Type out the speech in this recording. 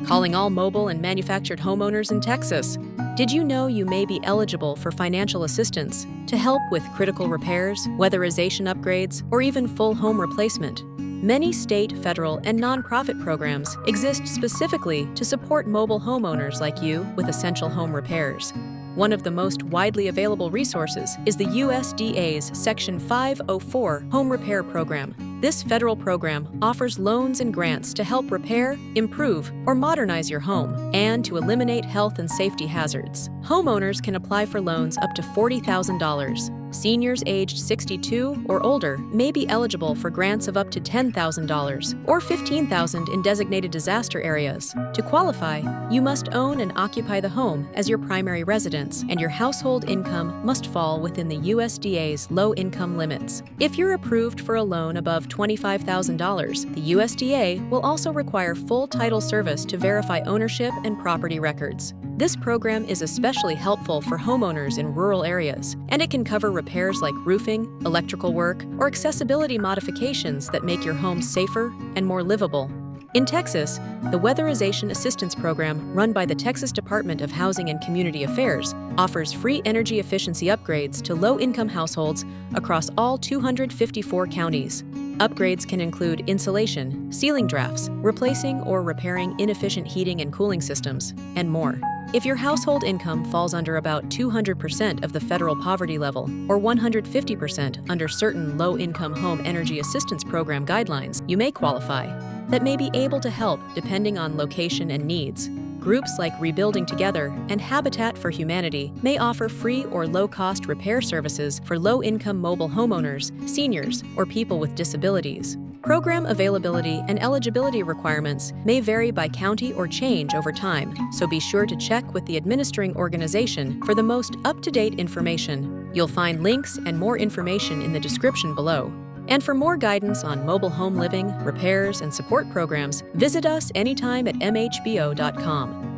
calling all mobile and manufactured homeowners in Texas. Did you know you may be eligible for financial assistance to help with critical repairs, weatherization upgrades, or even full home replacement? Many state, federal, and nonprofit programs exist specifically to support mobile homeowners like you with essential home repairs. One of the most widely available resources is the USDA's Section 504 Home Repair Program. This federal program offers loans and grants to help repair, improve, or modernize your home, and to eliminate health and safety hazards. Homeowners can apply for loans up to $40,000. Seniors aged 62 or older may be eligible for grants of up to $10,000 or $15,000 in designated disaster areas. To qualify, you must own and occupy the home as your primary residence, and your household income must fall within the USDA's low-income limits. If you're approved for a loan above $25,000, the USDA will also require full title service to verify ownership and property records. This program is especially helpful for homeowners in rural areas, and it can cover repairs like roofing, electrical work, or accessibility modifications that make your home safer and more livable. In Texas, the Weatherization Assistance Program, run by the Texas Department of Housing and Community Affairs, offers free energy efficiency upgrades to low-income households across all 254 counties. Upgrades can include insulation, ceiling drafts, replacing or repairing inefficient heating and cooling systems, and more. If your household income falls under about 200% of the federal poverty level or 150% under certain low-income home energy assistance program guidelines, you may qualify. That may be able to help depending on location and needs. Groups like Rebuilding Together and Habitat for Humanity may offer free or low-cost repair services for low-income mobile homeowners, seniors, or people with disabilities. Program availability and eligibility requirements may vary by county or change over time, so be sure to check with the administering organization for the most up-to-date information. You'll find links and more information in the description below. And for more guidance on mobile home living, repairs, and support programs, visit us anytime at MHBO.com.